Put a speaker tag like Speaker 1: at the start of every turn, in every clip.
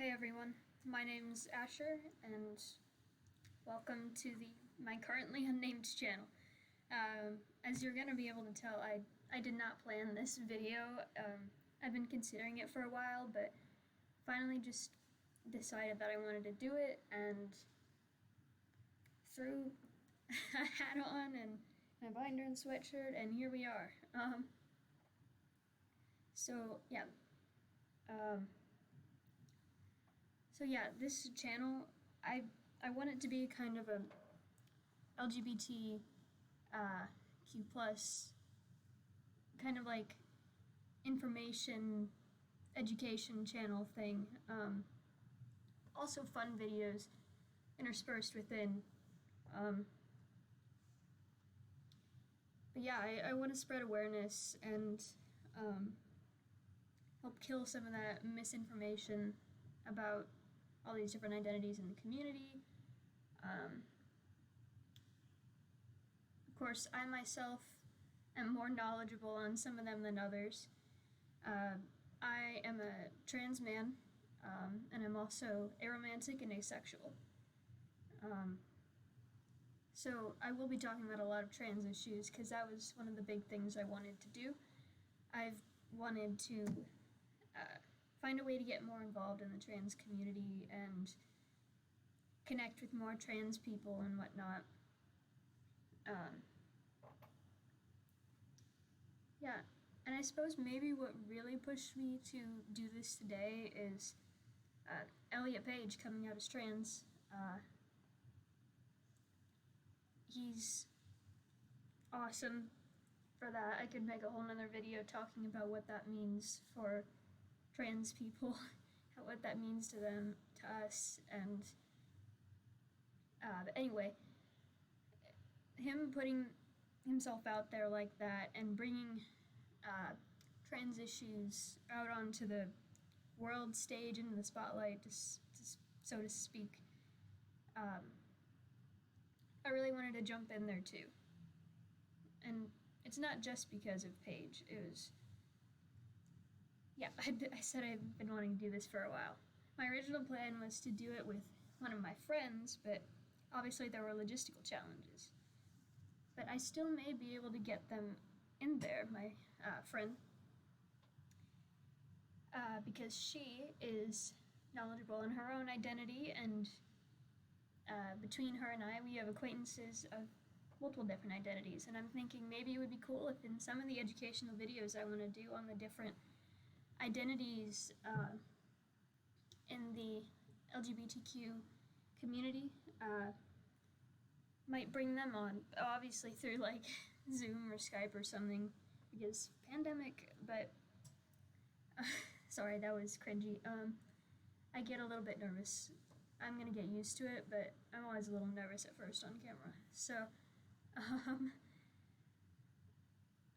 Speaker 1: Hey everyone, my name's Asher, and welcome to my currently unnamed channel. As you're gonna be able to tell, I did not plan this video. I've been considering it for a while, but finally just decided that I wanted to do it, and threw a hat on and my binder and sweatshirt, and here we are. So yeah. So yeah, this channel, I want it to be kind of a LGBT Q plus kind of like information education channel thing. Also fun videos interspersed within. But yeah, I want to spread awareness and help kill some of that misinformation about all these different identities in the community. Of course, I myself am more knowledgeable on some of them than others. I am a trans man, and I'm also aromantic and asexual. So I will be talking about a lot of trans issues because that was one of the big things I wanted to do. I've wanted to find a way to get more involved in the trans community and connect with more trans people and whatnot. Yeah, and I suppose maybe what really pushed me to do this today is Elliot Page coming out as trans. He's awesome for that. I could make a whole nother video talking about what that means for trans people, what that means to them, to us, and but anyway, him putting himself out there like that and bringing trans issues out onto the world stage, into the spotlight, so to speak, I really wanted to jump in there too. And it's not just because of Paige. It was, yeah, I said I've been wanting to do this for a while. My original plan was to do it with one of my friends, but obviously there were logistical challenges. But I still may be able to get them in there, my friend, because she is knowledgeable in her own identity, and between her and I, we have acquaintances of multiple different identities, and I'm thinking maybe it would be cool if in some of the educational videos I want to do on the different identities in the LGBTQ community, might bring them on, obviously through like Zoom or Skype or something, because pandemic, but sorry, that was cringy. I get a little bit nervous. I'm gonna get used to it, but I'm always a little nervous at first on camera. So,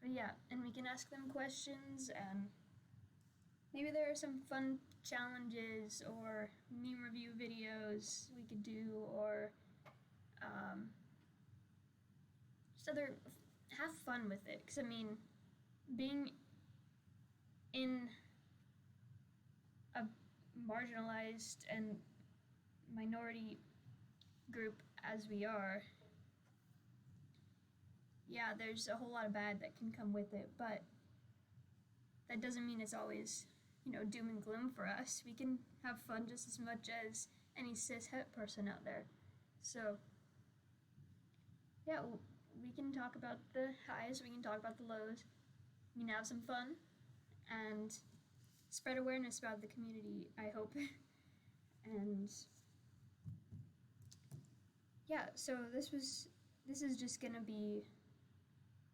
Speaker 1: but yeah, and we can ask them questions, and maybe there are some fun challenges or meme review videos we could do, or just have fun with it. Because I mean, being in a marginalized and minority group as we are, yeah, there's a whole lot of bad that can come with it, but that doesn't mean it's always, doom and gloom for us. We can have fun just as much as any cis-het person out there. So, yeah, we can talk about the highs, we can talk about the lows, we can have some fun, and spread awareness about the community, I hope. And yeah, so this is just gonna be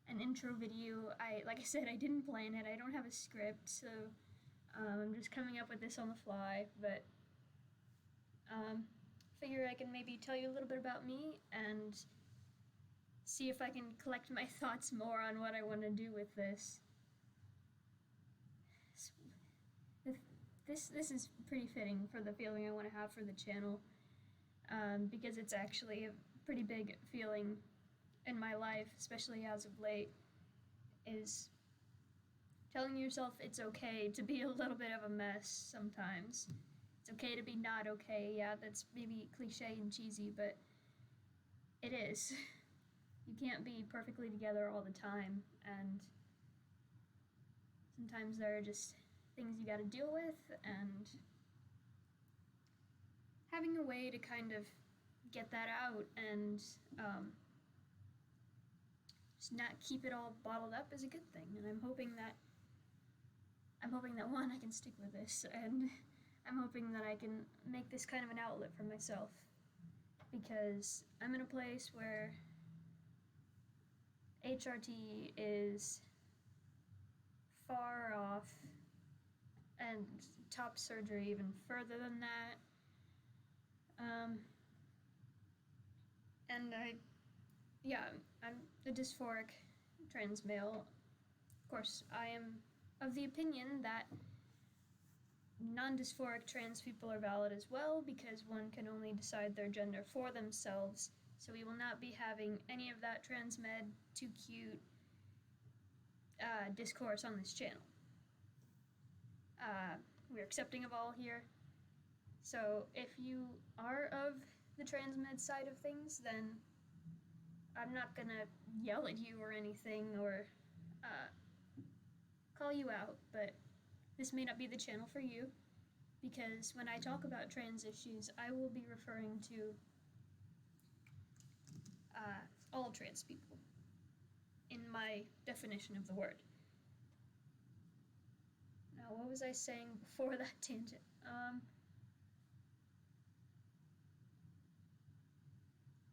Speaker 1: an intro video. Like I said, I didn't plan it. I don't have a script, so I'm just coming up with this on the fly. But figure I can maybe tell you a little bit about me and see if I can collect my thoughts more on what I want to do with this. This is pretty fitting for the feeling I want to have for the channel, because it's actually a pretty big feeling in my life, especially as of late, is telling yourself it's okay to be a little bit of a mess sometimes, it's okay to be not okay. Yeah, that's maybe cliche and cheesy, but it is. You can't be perfectly together all the time, and sometimes there are just things you gotta deal with, and having a way to kind of get that out and just not keep it all bottled up is a good thing. And I'm hoping that one, I can stick with this, and I'm hoping that I can make this kind of an outlet for myself, because I'm in a place where HRT is far off, and top surgery even further than that. And I'm a dysphoric trans male. Of course, I am of the opinion that non-dysphoric trans people are valid as well, because one can only decide their gender for themselves, so we will not be having any of that transmed too cute discourse on this channel. We're accepting of all here, so if you are of the transmed side of things, then I'm not gonna yell at you or anything, or call you out, but this may not be the channel for you, because when I talk about trans issues, I will be referring to all trans people in my definition of the word. Now, what was I saying before that tangent?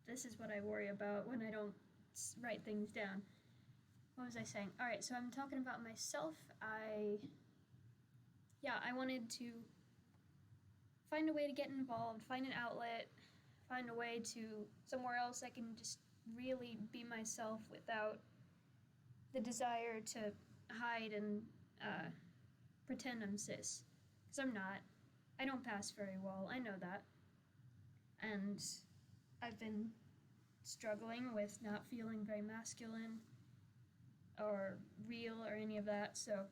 Speaker 1: This is what I worry about when I don't write things down. What was I saying? Alright, so I'm talking about myself. I wanted to find a way to get involved, find an outlet, find a way to somewhere else I can just really be myself without the desire to hide and pretend I'm cis. Because I'm not. I don't pass very well, I know that. And I've been struggling with not feeling very masculine or real or any of that, so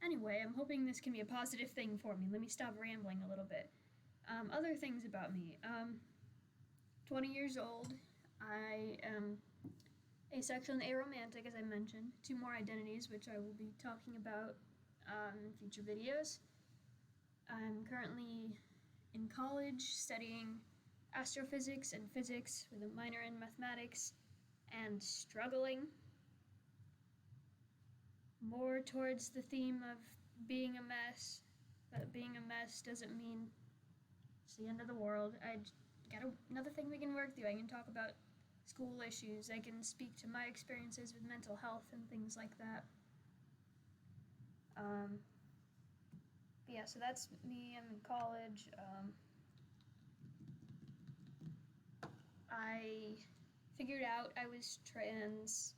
Speaker 1: anyway, I'm hoping this can be a positive thing for me. Let me stop rambling a little bit. Other things about me. 20 years old. I am asexual and aromantic, as I mentioned. 2 more identities, which I will be talking about in future videos. I'm currently in college studying astrophysics and physics with a minor in mathematics, and struggling more towards the theme of being a mess, but being a mess doesn't mean it's the end of the world. I got another thing we can work through. I can talk about school issues. I can speak to my experiences with mental health and things like that. But yeah, so that's me. I'm in college. I figured out I was trans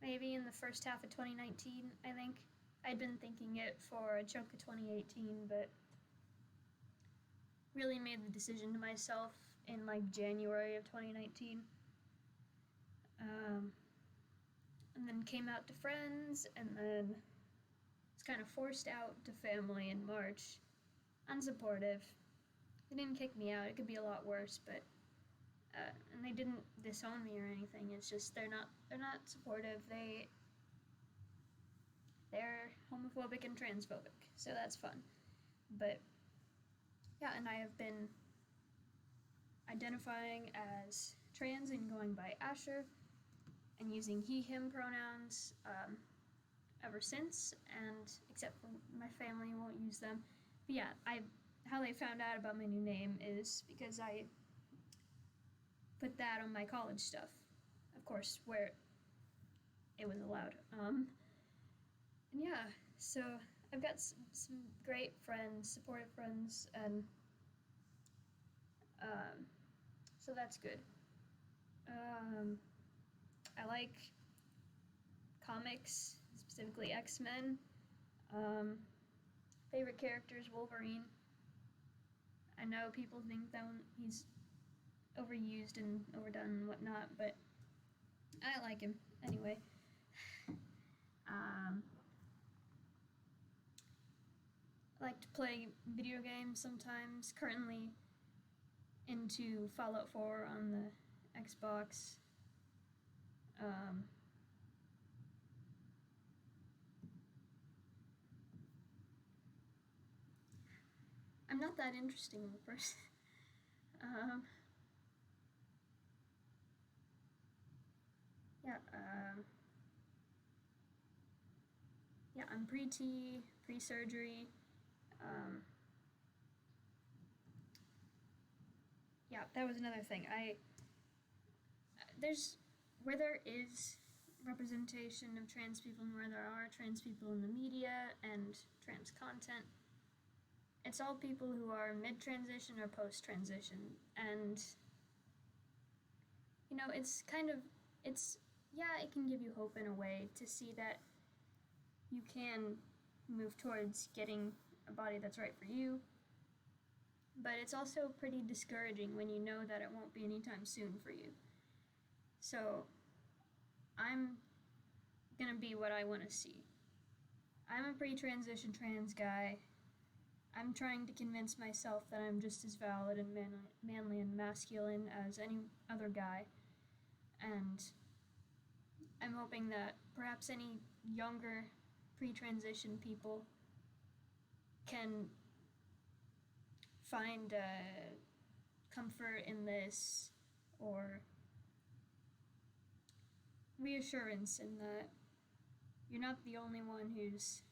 Speaker 1: maybe in the first half of 2019, I think. I'd been thinking it for a chunk of 2018, but really made the decision to myself in like January of 2019. And then came out to friends, and then was kind of forced out to family in March. Unsupportive. They didn't kick me out. It could be a lot worse, but and they didn't disown me or anything. It's just they're not supportive. They're homophobic and transphobic, so that's fun. But yeah, and I have been identifying as trans and going by Asher and using he, him pronouns ever since, and except for my family won't use them. But yeah, how they found out about my new name is because I put that on my college stuff, of course, where it was allowed. And yeah, so I've got some great friends, supportive friends, and so that's good. I like comics, specifically X-Men. Favorite character is Wolverine. I know people think that he's overused and overdone and whatnot, but I like him anyway. like to play video games sometimes. Currently into Fallout 4 on the Xbox. I'm not that interesting of a person. Yeah, yeah, I'm pre-T, pre-surgery. Yeah, that was another thing. Where there is representation of trans people and where there are trans people in the media and trans content, it's all people who are mid-transition or post-transition. And, you know, it can give you hope in a way to see that you can move towards getting a body that's right for you. But it's also pretty discouraging when you know that it won't be anytime soon for you. So, I'm gonna be what I want to see. I'm a pre-transition trans guy. I'm trying to convince myself that I'm just as valid and manly and masculine as any other guy. And I'm hoping that perhaps any younger pre-transition people can find comfort in this, or reassurance in that you're not the only one who's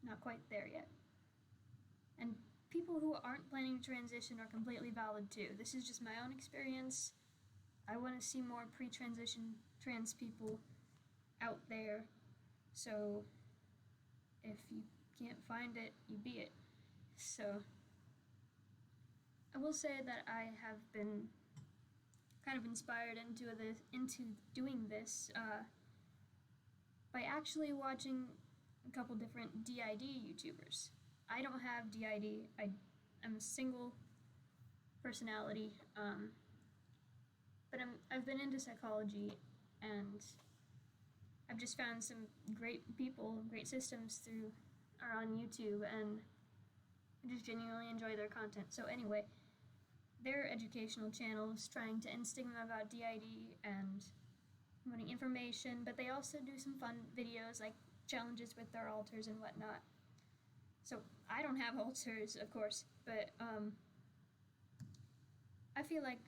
Speaker 1: not quite there yet. And people who aren't planning to transition are completely valid too. This is just my own experience. I want to see more pre-transition trans people out there. So if you can't find it, you be it. So I will say that I have been kind of inspired into doing this by actually watching a couple different DID YouTubers. I don't have DID. I'm a single personality, but I've been into psychology, and I've just found some great people, great systems are on YouTube, and I just genuinely enjoy their content. So anyway, their educational channels trying to end stigma about DID and promoting information, but they also do some fun videos like challenges with their alters and whatnot. So I don't have alters, of course, but I feel like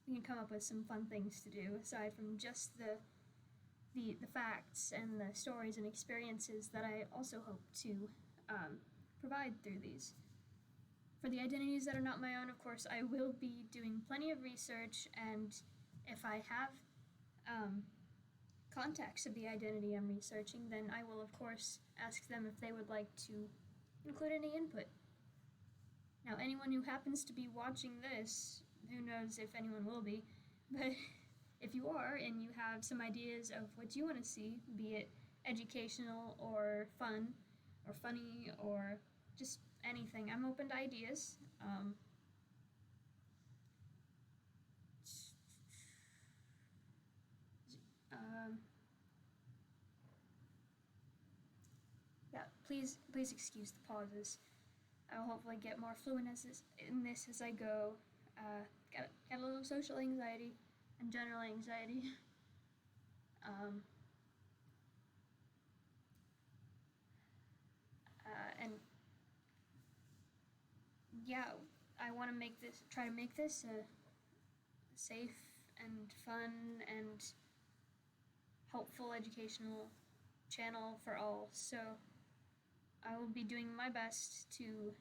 Speaker 1: we can come up with some fun things to do aside from just the facts and the stories and experiences that I also hope to provide through these. For the identities that are not my own, of course, I will be doing plenty of research, and if I have contacts of the identity I'm researching, then I will, of course, ask them if they would like to include any input. Now, anyone who happens to be watching this, who knows if anyone will be, but if you are and you have some ideas of what you want to see, be it educational or fun or funny or just anything, I'm open to ideas. Yeah, please excuse the pauses. I'll hopefully get more fluent in this as I go. Got a little social anxiety and general anxiety. And yeah, I want to try to make this a safe and fun and helpful educational channel for all. So I will be doing my best to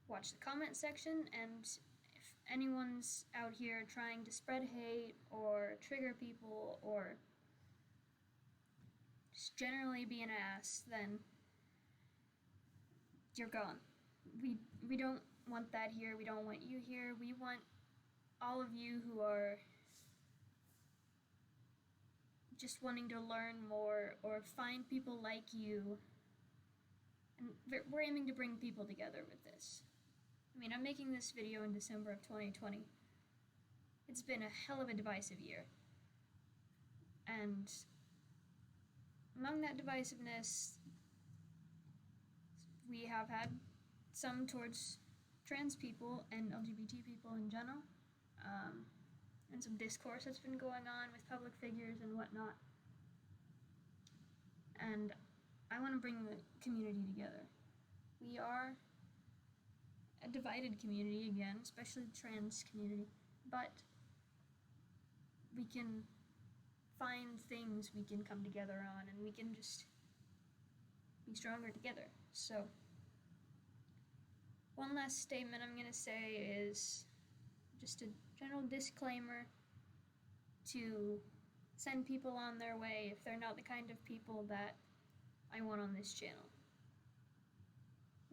Speaker 1: watch the comment section, and if anyone's out here trying to spread hate or trigger people or just generally be an ass, then you're gone. We don't want that here. We don't want you here. We want all of you who are just wanting to learn more or find people like you. And we're aiming to bring people together with this. I mean, I'm making this video in December of 2020. It's been a hell of a divisive year. And among that divisiveness, we have had some towards trans people and LGBT people in general, and some discourse that's been going on with public figures and whatnot. And I want to bring the community together. We are a divided community again, especially the trans community, but we can find things we can come together on, and we can just be stronger together. So, one last statement I'm going to say is just a general disclaimer to send people on their way if they're not the kind of people that I want on this channel.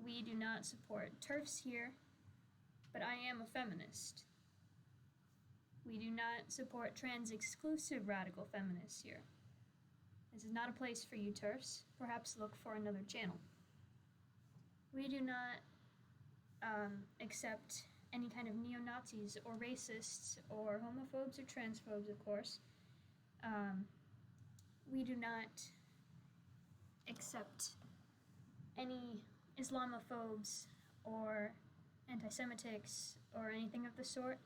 Speaker 1: We do not support TERFs here, but I am a feminist. We do not support trans-exclusive radical feminists here. This is not a place for you TERFs. Perhaps look for another channel. We do not accept any kind of neo-Nazis or racists or homophobes or transphobes, of course. We do not accept any Islamophobes or anti-Semitics or anything of the sort.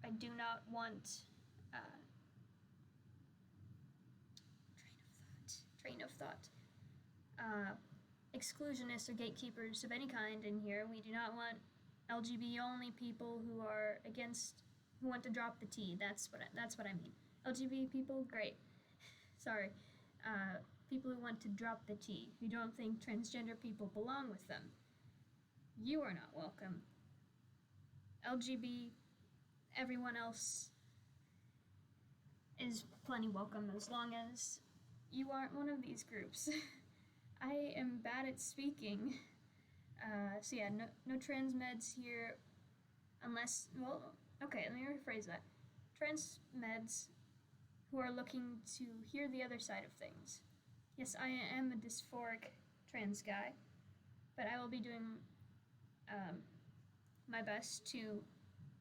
Speaker 1: I do not want train of thought. Exclusionists or gatekeepers of any kind in here. We do not want LGBT only people who are who want to drop the T. That's what I mean. LGBT people, great. Sorry. People who want to drop the T, who don't think transgender people belong with them. You are not welcome. LGBT, everyone else is plenty welcome as long as you aren't one of these groups. I am bad at speaking. So yeah, no trans meds here unless, well, okay, let me rephrase that. Trans meds who are looking to hear the other side of things. Yes, I am a dysphoric trans guy, but I will be doing my best to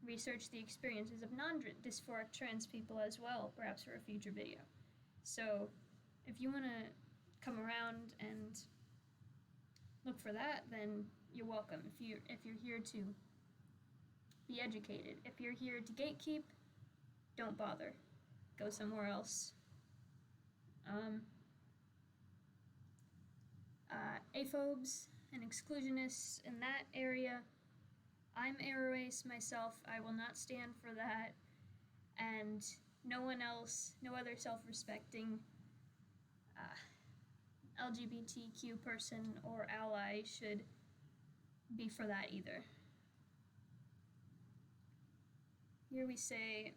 Speaker 1: research the experiences of non-dysphoric trans people as well, perhaps for a future video. So if you want to come around and look for that, then you're welcome. If you're here to be educated, if you're here to gatekeep, don't bother. Go somewhere else. Aphobes and exclusionists in that area, I'm aroace myself. I will not stand for that, and no one else, no other self-respecting LGBTQ person or ally should be for that either. Here we say,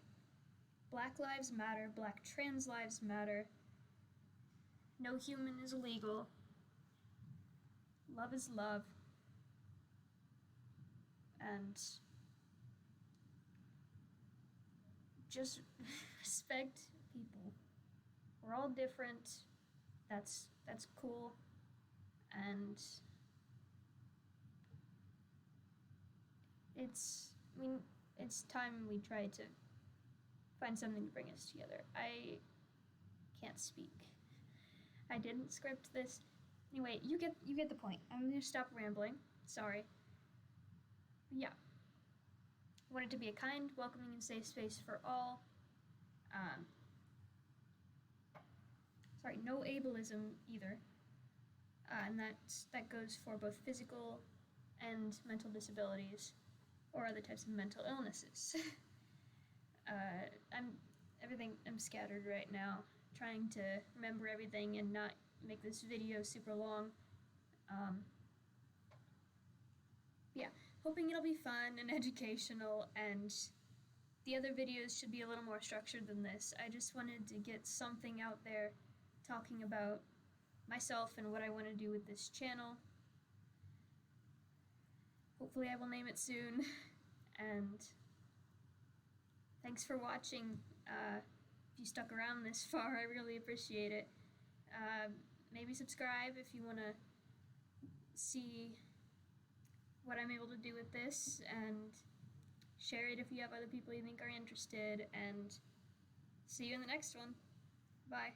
Speaker 1: Black lives matter, Black trans lives matter, no human is illegal, love is love, and just respect people. We're all different. That's cool, and it's time we try to find something to bring us together. I can't speak. I didn't script this. Anyway, you get the point. I'm gonna stop rambling. Sorry. But yeah. I want it to be a kind, welcoming, and safe space for all. No ableism either. And that goes for both physical and mental disabilities or other types of mental illnesses. I'm scattered right now, trying to remember everything and not make this video super long. Yeah, hoping it'll be fun and educational, and the other videos should be a little more structured than this. I just wanted to get something out there talking about myself and what I want to do with this channel. Hopefully I will name it soon, and thanks for watching. If you stuck around this far, I really appreciate it. Maybe subscribe if you want to see what I'm able to do with this, and share it if you have other people you think are interested, and see you in the next one. Bye.